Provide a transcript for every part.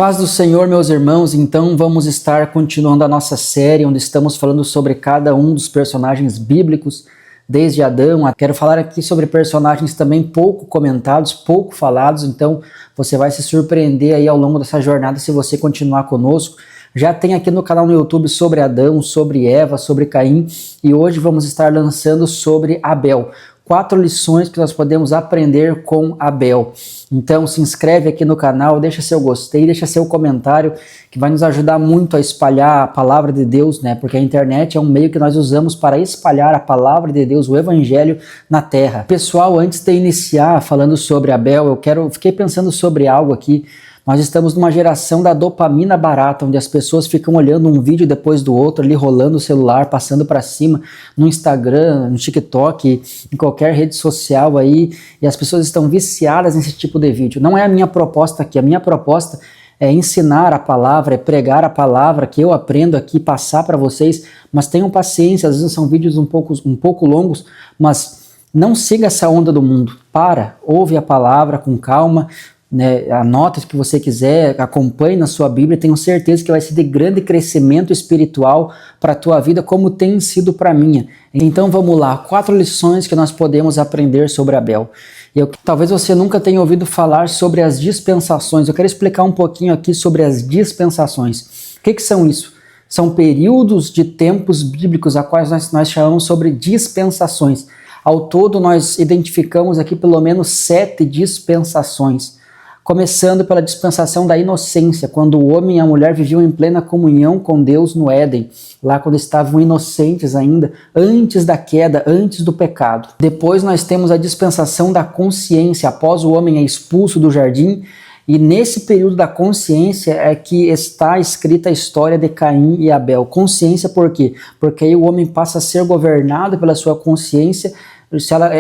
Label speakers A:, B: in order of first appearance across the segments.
A: Paz do Senhor, meus irmãos. Então vamos estar continuando a nossa série onde estamos falando sobre cada um dos personagens bíblicos desde Adão. Quero falar aqui sobre personagens também pouco comentados, pouco falados, então você vai se surpreender aí ao longo dessa jornada se você continuar conosco. Já tem aqui no canal no YouTube sobre Adão, sobre Eva, sobre Caim, e hoje vamos estar lançando sobre Abel. 4 lições que nós podemos aprender com Abel. Então se inscreve aqui no canal, deixa seu gostei, deixa seu comentário, que vai nos ajudar muito a espalhar a palavra de Deus, né? Porque a internet é um meio que nós usamos para espalhar a palavra de Deus, o evangelho na terra. Pessoal, antes de iniciar falando sobre Abel, fiquei pensando sobre algo aqui. Nós estamos numa geração da dopamina barata, onde as pessoas ficam olhando um vídeo depois do outro, ali rolando o celular, passando para cima, no Instagram, no TikTok, em qualquer rede social aí, e as pessoas estão viciadas nesse tipo de vídeo. Não é a minha proposta aqui, a minha proposta é ensinar a palavra, é pregar a palavra que eu aprendo aqui, passar para vocês, mas tenham paciência, às vezes são vídeos um pouco longos, mas não siga essa onda do mundo. Ouve a palavra com calma, né, anota o que você quiser, acompanhe na sua Bíblia, tenho certeza que vai ser de grande crescimento espiritual para a tua vida, como tem sido para a minha. Então vamos lá, 4 lições que nós podemos aprender sobre Abel. Talvez você nunca tenha ouvido falar sobre as dispensações, eu quero explicar um pouquinho aqui sobre as dispensações. O que são isso? São períodos de tempos bíblicos, a quais nós chamamos sobre dispensações. Ao todo nós identificamos aqui pelo menos 7 dispensações. Começando pela dispensação da inocência, quando o homem e a mulher viviam em plena comunhão com Deus no Éden, lá quando estavam inocentes ainda, antes da queda, antes do pecado. Depois nós temos a dispensação da consciência, após o homem é expulso do jardim, e nesse período da consciência é que está escrita a história de Caim e Abel. Consciência por quê? Porque aí o homem passa a ser governado pela sua consciência,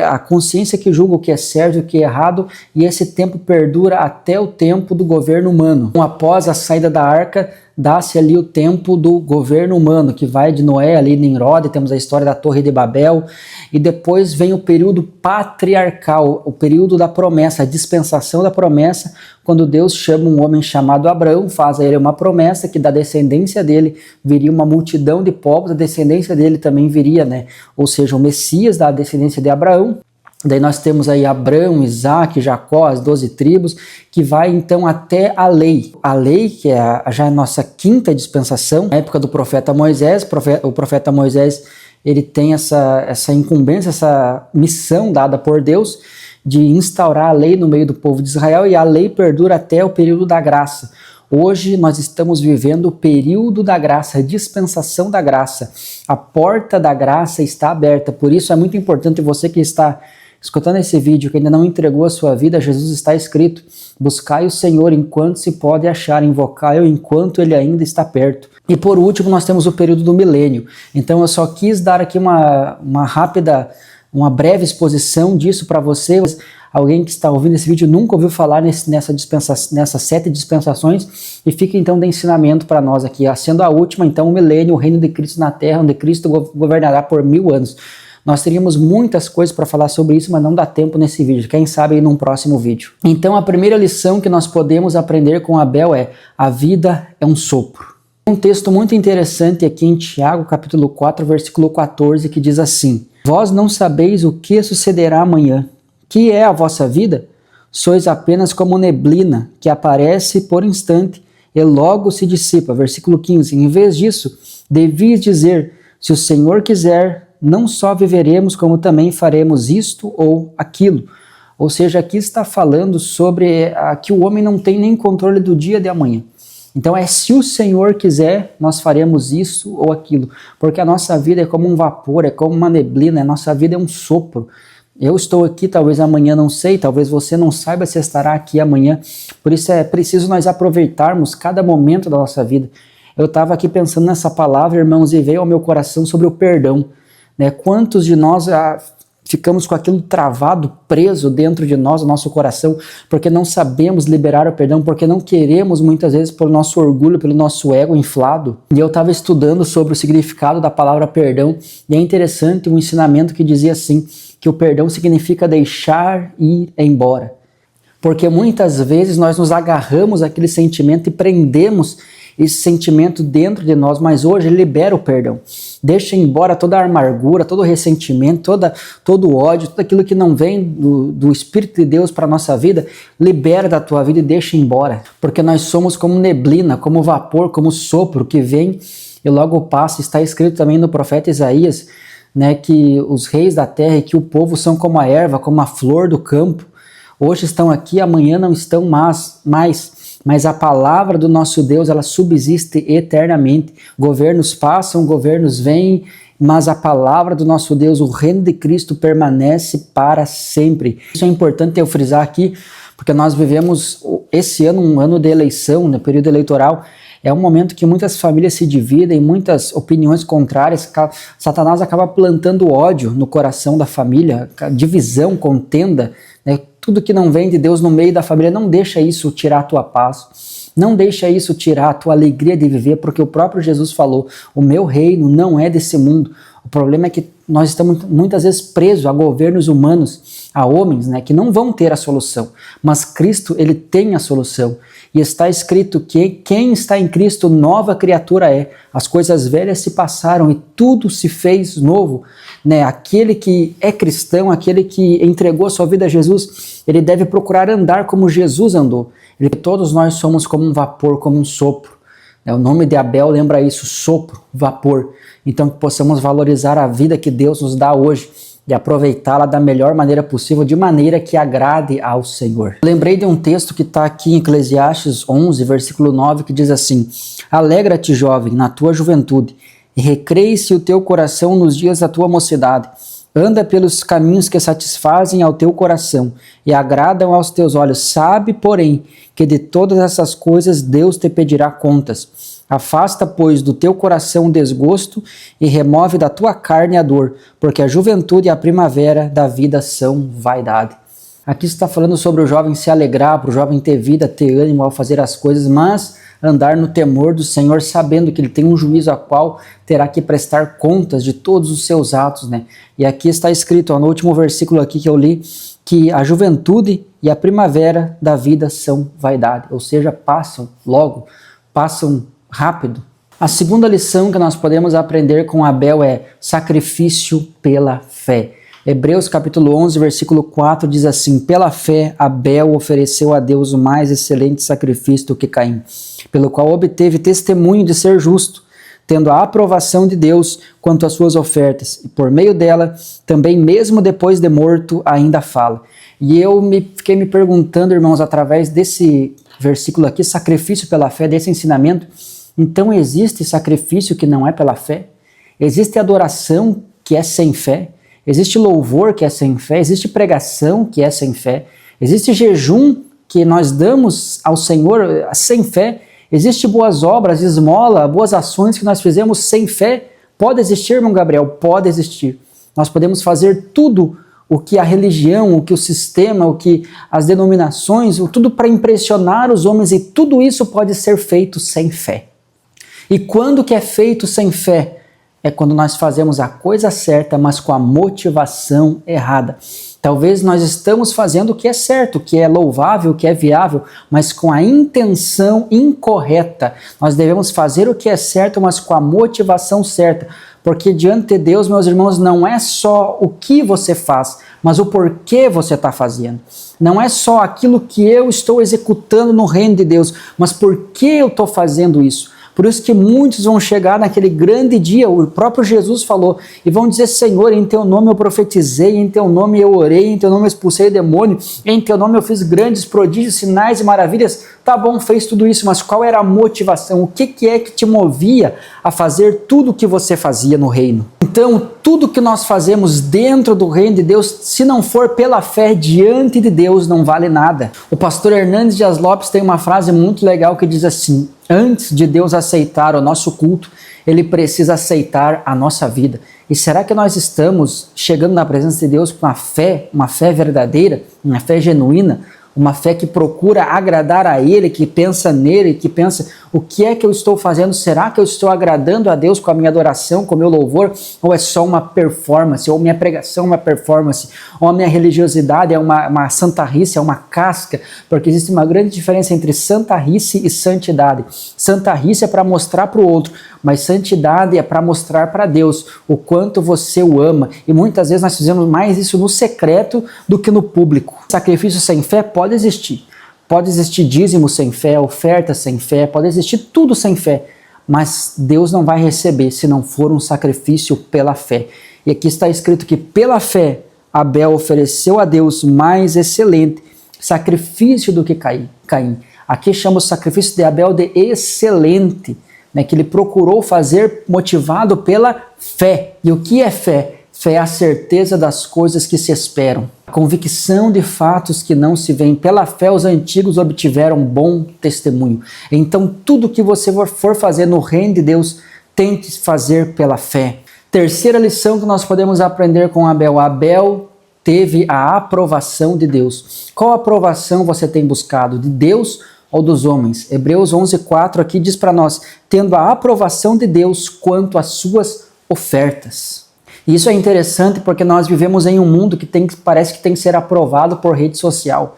A: a consciência que julga o que é certo e o que é errado, e esse tempo perdura até o tempo do governo humano. Então, após a saída da arca, dá-se ali o tempo do governo humano, que vai de Noé ali em Nimrod, temos a história da Torre de Babel, e depois vem o período patriarcal, o período da promessa, a dispensação da promessa, quando Deus chama um homem chamado Abraão, faz a ele uma promessa que da descendência dele viria uma multidão de povos, a descendência dele também viria, né? Ou seja, o Messias da descendência de Abraão. Daí nós temos aí Abraão, Isaac, Jacó, as 12 tribos, que vai então até a lei. A lei, que é já a nossa 5ª dispensação, na época do profeta Moisés. O profeta Moisés, ele tem essa incumbência, essa missão dada por Deus de instaurar a lei no meio do povo de Israel, e a lei perdura até o período da graça. Hoje nós estamos vivendo o período da graça, a dispensação da graça. A porta da graça está aberta, por isso é muito importante você que está escutando esse vídeo, que ainda não entregou a sua vida a Jesus, está escrito: buscai o Senhor enquanto se pode achar, invocai-o enquanto ele ainda está perto. E por último nós temos o período do milênio. Então eu só quis dar aqui uma breve exposição disso para você. Alguém que está ouvindo esse vídeo nunca ouviu falar nessas 7 dispensações, e fica então de ensinamento para nós aqui, sendo a última então o milênio, o reino de Cristo na terra, onde Cristo governará por 1000 anos. Nós teríamos muitas coisas para falar sobre isso, mas não dá tempo nesse vídeo, quem sabe aí num próximo vídeo. Então a primeira lição que nós podemos aprender com Abel é: a vida é um sopro. Um texto muito interessante aqui em Tiago, capítulo 4, versículo 14, que diz assim: vós não sabeis o que sucederá amanhã. Que é a vossa vida? Sois apenas como neblina, que aparece por instante e logo se dissipa. Versículo 15. Em vez disso, devias dizer: se o Senhor quiser, não só viveremos, como também faremos isto ou aquilo. Ou seja, aqui está falando sobre que o homem não tem nem controle do dia de amanhã. Então se o Senhor quiser, nós faremos isso ou aquilo. Porque a nossa vida é como um vapor, é como uma neblina, a nossa vida é um sopro. Eu estou aqui, talvez amanhã não sei, talvez você não saiba se estará aqui amanhã. Por isso é preciso nós aproveitarmos cada momento da nossa vida. Eu estava aqui pensando nessa palavra, irmãos, e veio ao meu coração sobre o perdão. Né? Quantos de nós ficamos com aquilo travado, preso dentro de nós, o nosso coração, porque não sabemos liberar o perdão, porque não queremos muitas vezes pelo nosso orgulho, pelo nosso ego inflado. E eu estava estudando sobre o significado da palavra perdão, e é interessante um ensinamento que dizia assim, que o perdão significa deixar ir embora. Porque muitas vezes nós nos agarramos àquele sentimento e prendemos esse sentimento dentro de nós, mas hoje ele libera o perdão. Deixa embora toda a amargura, todo o ressentimento, todo o ódio, tudo aquilo que não vem do Espírito de Deus para a nossa vida, libera da tua vida e deixa embora. Porque nós somos como neblina, como vapor, como sopro que vem e logo passa. Está escrito também no profeta Isaías, né, que os reis da terra e que o povo são como a erva, como a flor do campo. Hoje estão aqui, amanhã não estão mais. Mas a palavra do nosso Deus, ela subsiste eternamente. Governos passam, governos vêm, mas a palavra do nosso Deus, o reino de Cristo, permanece para sempre. Isso é importante eu frisar aqui, porque nós vivemos esse ano, um ano de eleição, no período eleitoral. É um momento que muitas famílias se dividem, muitas opiniões contrárias. Satanás acaba plantando ódio no coração da família, divisão, contenda, né? Tudo que não vem de Deus no meio da família, não deixa isso tirar a tua paz, não deixa isso tirar a tua alegria de viver, porque o próprio Jesus falou, o meu reino não é desse mundo. O problema é que nós estamos muitas vezes presos a governos humanos, a homens, né, que não vão ter a solução, mas Cristo, ele tem a solução. E está escrito que quem está em Cristo, nova criatura é. As coisas velhas se passaram e tudo se fez novo. Né? Aquele que é cristão, aquele que entregou a sua vida a Jesus, ele deve procurar andar como Jesus andou. Todos nós somos como um vapor, como um sopro. O nome de Abel lembra isso, sopro, vapor. Então que possamos valorizar a vida que Deus nos dá hoje e aproveitá-la da melhor maneira possível, de maneira que agrade ao Senhor. Lembrei de um texto que está aqui em Eclesiastes 11, versículo 9, que diz assim: Alegra-te, jovem, na tua juventude, e recreie-se o teu coração nos dias da tua mocidade. Anda pelos caminhos que satisfazem ao teu coração e agradam aos teus olhos. Sabe, porém, que de todas essas coisas Deus te pedirá contas. Afasta, pois, do teu coração o desgosto e remove da tua carne a dor, porque a juventude e a primavera da vida são vaidade. Aqui está falando sobre o jovem se alegrar, para o jovem ter vida, ter ânimo ao fazer as coisas, mas andar no temor do Senhor, sabendo que ele tem um juízo a qual terá que prestar contas de todos os seus atos, né? E aqui está escrito, ó, no último versículo aqui que eu li, que a juventude e a primavera da vida são vaidade, ou seja, passam logo, passam rápido. A segunda lição que nós podemos aprender com Abel é sacrifício pela fé. Hebreus capítulo 11, versículo 4 diz assim: Pela fé, Abel ofereceu a Deus o mais excelente sacrifício do que Caim, pelo qual obteve testemunho de ser justo, tendo a aprovação de Deus quanto às suas ofertas, e por meio dela, também mesmo depois de morto, ainda fala. E eu fiquei me perguntando, irmãos, através desse versículo aqui, sacrifício pela fé, desse ensinamento, então existe sacrifício que não é pela fé? Existe adoração que é sem fé? Existe louvor que é sem fé? Existe pregação que é sem fé? Existe jejum que nós damos ao Senhor sem fé? Existe boas obras, esmola, boas ações que nós fizemos sem fé? Pode existir, irmão Gabriel? Pode existir. Nós podemos fazer tudo o que a religião, o que o sistema, o que as denominações, tudo para impressionar os homens, e tudo isso pode ser feito sem fé. E quando que é feito sem fé? É quando nós fazemos a coisa certa, mas com a motivação errada. Talvez nós estamos fazendo o que é certo, o que é louvável, o que é viável, mas com a intenção incorreta. Nós devemos fazer o que é certo, mas com a motivação certa. Porque diante de Deus, meus irmãos, não é só o que você faz, mas o porquê você está fazendo. Não é só aquilo que eu estou executando no reino de Deus, mas por que eu estou fazendo isso. Por isso que muitos vão chegar naquele grande dia, o próprio Jesus falou, e vão dizer: Senhor, em teu nome eu profetizei, em teu nome eu orei, em teu nome eu expulsei o demônio, em teu nome eu fiz grandes prodígios, sinais e maravilhas. Tá bom, fez tudo isso, mas qual era a motivação? O que é que te movia a fazer tudo o que você fazia no reino? Então, tudo que nós fazemos dentro do reino de Deus, se não for pela fé diante de Deus, não vale nada. O pastor Hernandes Dias Lopes tem uma frase muito legal que diz assim: antes de Deus aceitar o nosso culto, Ele precisa aceitar a nossa vida. E será que nós estamos chegando na presença de Deus com uma fé verdadeira, uma fé genuína, uma fé que procura agradar a Ele, que pensa nele, que pensa O que é que eu estou fazendo? Será que eu estou agradando a Deus com a minha adoração, com o meu louvor? Ou é só uma performance? Ou minha pregação é uma performance? Ou a minha religiosidade é uma santarrice, é uma casca? Porque existe uma grande diferença entre santarrice e santidade. Santarrice é para mostrar para o outro, mas santidade é para mostrar para Deus o quanto você o ama. E muitas vezes nós fizemos mais isso no secreto do que no público. Sacrifício sem fé pode existir. Pode existir dízimo sem fé, oferta sem fé, pode existir tudo sem fé. Mas Deus não vai receber se não for um sacrifício pela fé. E aqui está escrito que pela fé Abel ofereceu a Deus mais excelente sacrifício do que Caim. Aqui chama o sacrifício de Abel de excelente, né, que ele procurou fazer motivado pela fé. E o que é fé? Fé é a certeza das coisas que se esperam, a convicção de fatos que não se veem. Pela fé os antigos obtiveram bom testemunho. Então tudo que você for fazer no reino de Deus, tente fazer pela fé. Terceira lição que nós podemos aprender com Abel. Abel teve a aprovação de Deus. Qual aprovação você tem buscado? De Deus ou dos homens? Hebreus 11:4 aqui diz para nós, tendo a aprovação de Deus quanto às suas ofertas. E isso é interessante porque nós vivemos em um mundo que parece que tem que ser aprovado por rede social.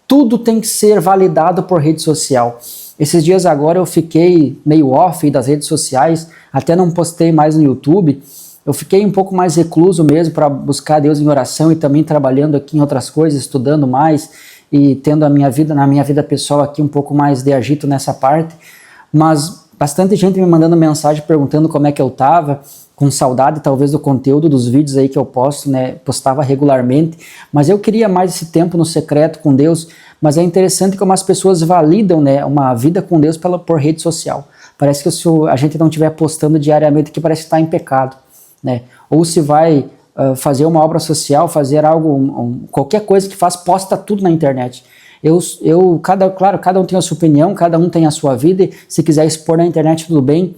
A: Tudo tem que ser validado por rede social. Esses dias agora eu fiquei meio off das redes sociais, até não postei mais no YouTube. Eu fiquei um pouco mais recluso mesmo para buscar Deus em oração e também trabalhando aqui em outras coisas, estudando mais e tendo na minha vida pessoal aqui um pouco mais de agito nessa parte. Mas bastante gente me mandando mensagem perguntando como é que eu estava, com saudade talvez do conteúdo dos vídeos aí que eu posto, né, postava regularmente, mas eu queria mais esse tempo no secreto com Deus. Mas é interessante como as pessoas validam, né, uma vida com Deus por rede social. Parece que se a gente não estiver postando diariamente aqui, parece que está em pecado, né? Ou se vai fazer uma obra social, fazer algo, qualquer coisa que faz, posta tudo na internet. Claro, cada um tem a sua opinião, cada um tem a sua vida, e se quiser expor na internet tudo bem,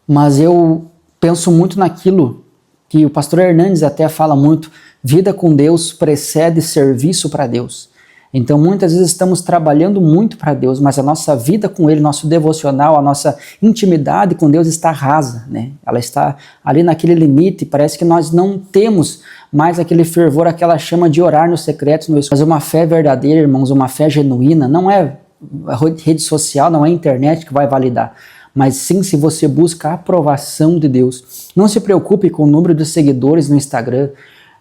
A: mas eu penso muito naquilo que o pastor Hernandes até fala muito, vida com Deus precede serviço para Deus. Então muitas vezes estamos trabalhando muito para Deus, mas a nossa vida com Ele, nosso devocional, a nossa intimidade com Deus está rasa, né? Ela está ali naquele limite, parece que nós não temos mais aquele fervor, aquela chama de orar no secreto, mas uma fé verdadeira, irmãos, uma fé genuína, não é a rede social, não é a internet que vai validar. Mas sim, se você busca a aprovação de Deus. Não se preocupe com o número de seguidores no Instagram.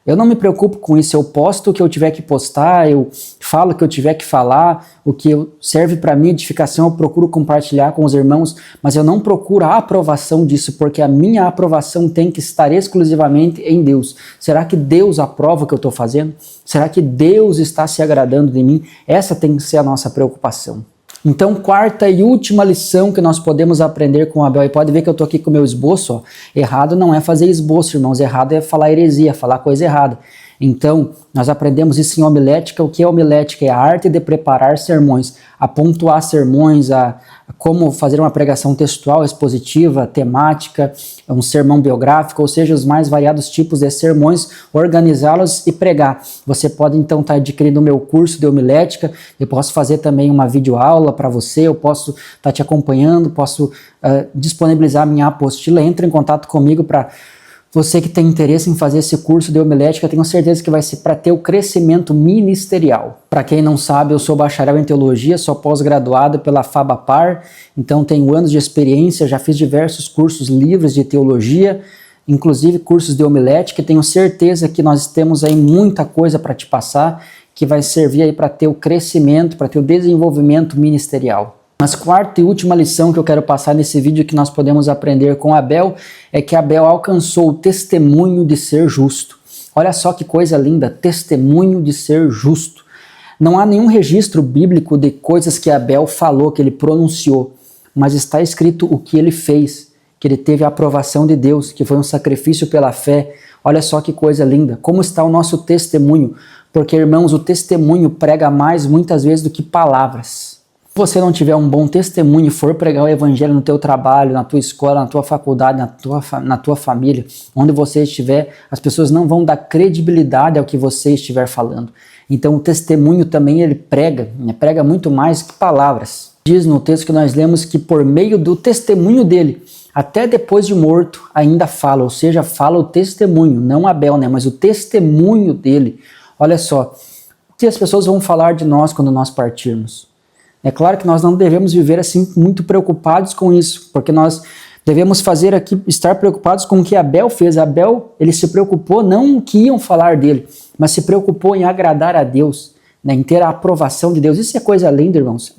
A: Eu não me preocupo com isso. Eu posto o que eu tiver que postar, eu falo o que eu tiver que falar, o que serve para minha edificação eu procuro compartilhar com os irmãos, mas eu não procuro a aprovação disso, porque a minha aprovação tem que estar exclusivamente em Deus. Será que Deus aprova o que eu estou fazendo? Será que Deus está se agradando de mim? Essa tem que ser a nossa preocupação. Então, quarta e última lição que nós podemos aprender com Abel, e pode ver que eu estou aqui com o meu esboço, ó. Errado não é fazer esboço, irmãos, errado é falar heresia, falar coisa errada. Então, nós aprendemos isso em homilética. O que é homilética? É a arte de preparar sermões, a pontuar sermões, a como fazer uma pregação textual, expositiva, temática, um sermão biográfico, ou seja, os mais variados tipos de sermões, organizá-los e pregar. Você pode então estar adquirindo o meu curso de homilética, eu posso fazer também uma videoaula para você, eu posso estar te acompanhando, posso disponibilizar minha apostila. Entre em contato comigo para você que tem interesse em fazer esse curso de homilética. Eu tenho certeza que vai ser para ter o crescimento ministerial. Para quem não sabe, eu sou bacharel em teologia, sou pós-graduado pela FABAPAR, então tenho anos de experiência, já fiz diversos cursos livres de teologia, inclusive cursos de homilética, e tenho certeza que nós temos aí muita coisa para te passar, que vai servir aí para ter o crescimento, para ter o desenvolvimento ministerial. Mas quarta e última lição que eu quero passar nesse vídeo que nós podemos aprender com Abel é que Abel alcançou o testemunho de ser justo. Olha só que coisa linda, testemunho de ser justo. Não há nenhum registro bíblico de coisas que Abel falou, que ele pronunciou, mas está escrito o que ele fez, que ele teve a aprovação de Deus, que foi um sacrifício pela fé. Olha só que coisa linda, como está o nosso testemunho, porque, irmãos, o testemunho prega mais muitas vezes do que palavras. Se você não tiver um bom testemunho e for pregar o evangelho no teu trabalho, na tua escola, na tua faculdade, na tua família, onde você estiver, as pessoas não vão dar credibilidade ao que você estiver falando. Então o testemunho também ele prega muito mais que palavras. Diz no texto que nós lemos que por meio do testemunho dele, até depois de morto, ainda fala, ou seja, fala o testemunho, não Abel, né, mas o testemunho dele. Olha só, o que as pessoas vão falar de nós quando nós partirmos? É claro que nós não devemos viver assim muito preocupados com isso, porque nós devemos fazer aqui, estar preocupados com o que Abel fez. Abel, ele se preocupou não o que iam falar dele, mas se preocupou em agradar a Deus, né, em ter a aprovação de Deus. Isso é coisa linda, irmãos,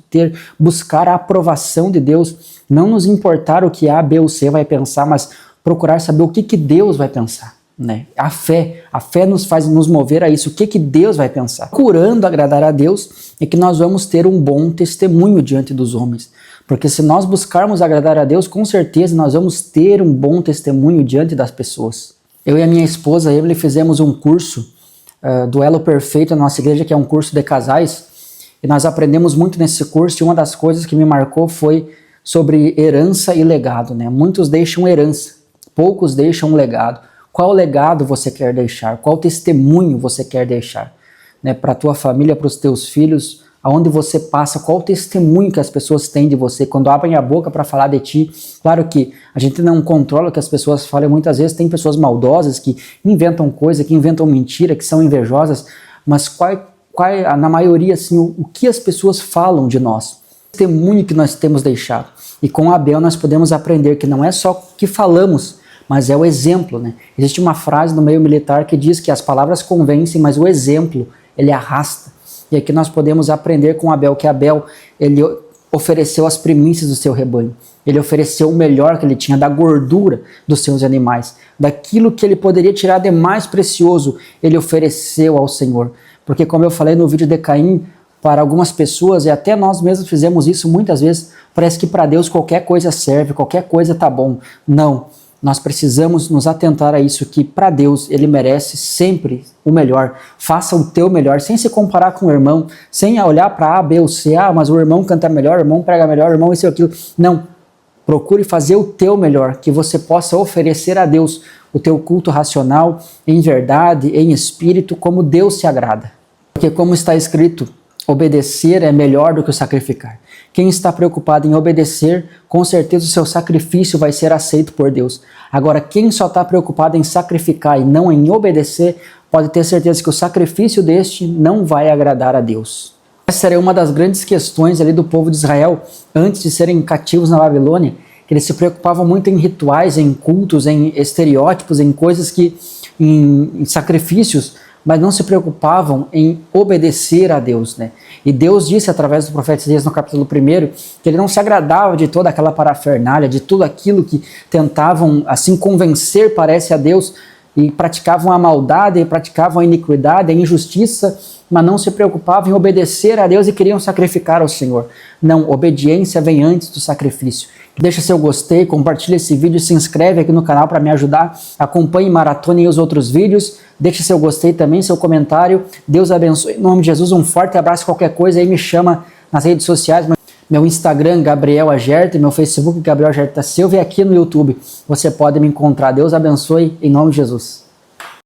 A: buscar a aprovação de Deus, não nos importar o que A, B ou C vai pensar, mas procurar saber o que Deus vai pensar. Né? A fé nos faz nos mover a isso, o que Deus vai pensar. Procurando agradar a Deus é que nós vamos ter um bom testemunho diante dos homens, porque se nós buscarmos agradar a Deus, com certeza nós vamos ter um bom testemunho diante das pessoas. Eu e a minha esposa, Emily, fizemos um curso do Elo Perfeito na nossa igreja, que é um curso de casais, e nós aprendemos muito nesse curso, e uma das coisas que me marcou foi sobre herança e legado. Né? Muitos deixam herança, poucos deixam legado. Qual legado você quer deixar? Qual testemunho você quer deixar? Né? Para a tua família, para os teus filhos, aonde você passa, qual testemunho que as pessoas têm de você, quando abrem a boca para falar de ti. Claro que a gente não controla o que as pessoas falam, muitas vezes tem pessoas maldosas que inventam coisa, que inventam mentira, que são invejosas, mas na maioria, assim, o que as pessoas falam de nós, o testemunho que nós temos deixado. E com Abel nós podemos aprender que não é só o que falamos, mas é o exemplo. Né? Existe uma frase no meio militar que diz que as palavras convencem, mas o exemplo, ele arrasta. E aqui nós podemos aprender com Abel, que Abel, ele ofereceu as primícias do seu rebanho. Ele ofereceu o melhor que ele tinha, da gordura dos seus animais. Daquilo que ele poderia tirar de mais precioso, ele ofereceu ao Senhor. Porque como eu falei no vídeo de Caim, para algumas pessoas, e até nós mesmos fizemos isso muitas vezes, parece que para Deus qualquer coisa serve, qualquer coisa tá bom. Não. Nós precisamos nos atentar a isso, que para Deus Ele merece sempre o melhor. Faça o teu melhor, sem se comparar com o irmão, sem olhar para A, B ou C, mas o irmão canta melhor, o irmão prega melhor, o irmão isso e aquilo. Não, procure fazer o teu melhor, que você possa oferecer a Deus o teu culto racional, em verdade, em espírito, como Deus se agrada. Porque como está escrito, obedecer é melhor do que o sacrificar. Quem está preocupado em obedecer, com certeza o seu sacrifício vai ser aceito por Deus. Agora, quem só está preocupado em sacrificar e não em obedecer, pode ter certeza que o sacrifício deste não vai agradar a Deus. Essa era uma das grandes questões ali do povo de Israel, antes de serem cativos na Babilônia, que eles se preocupavam muito em rituais, em cultos, em estereótipos, em coisas em sacrifícios, mas não se preocupavam em obedecer a Deus, né? E Deus disse através do profeta Isaías no capítulo 1 que ele não se agradava de toda aquela parafernália, de tudo aquilo que tentavam assim convencer, parece, a Deus, e praticavam a maldade, e praticavam a iniquidade, a injustiça, mas não se preocupavam em obedecer a Deus e queriam sacrificar ao Senhor. Não, obediência vem antes do sacrifício. Deixa seu gostei, compartilha esse vídeo, se inscreve aqui no canal para me ajudar, acompanhe, maratone os outros vídeos, deixa seu gostei também, seu comentário. Deus abençoe, em nome de Jesus, um forte abraço, qualquer coisa aí me chama nas redes sociais, meu Instagram, Gabriel Agerte, meu Facebook, Gabriel Agerte da Silva, e aqui no YouTube você pode me encontrar. Deus abençoe, em nome de Jesus.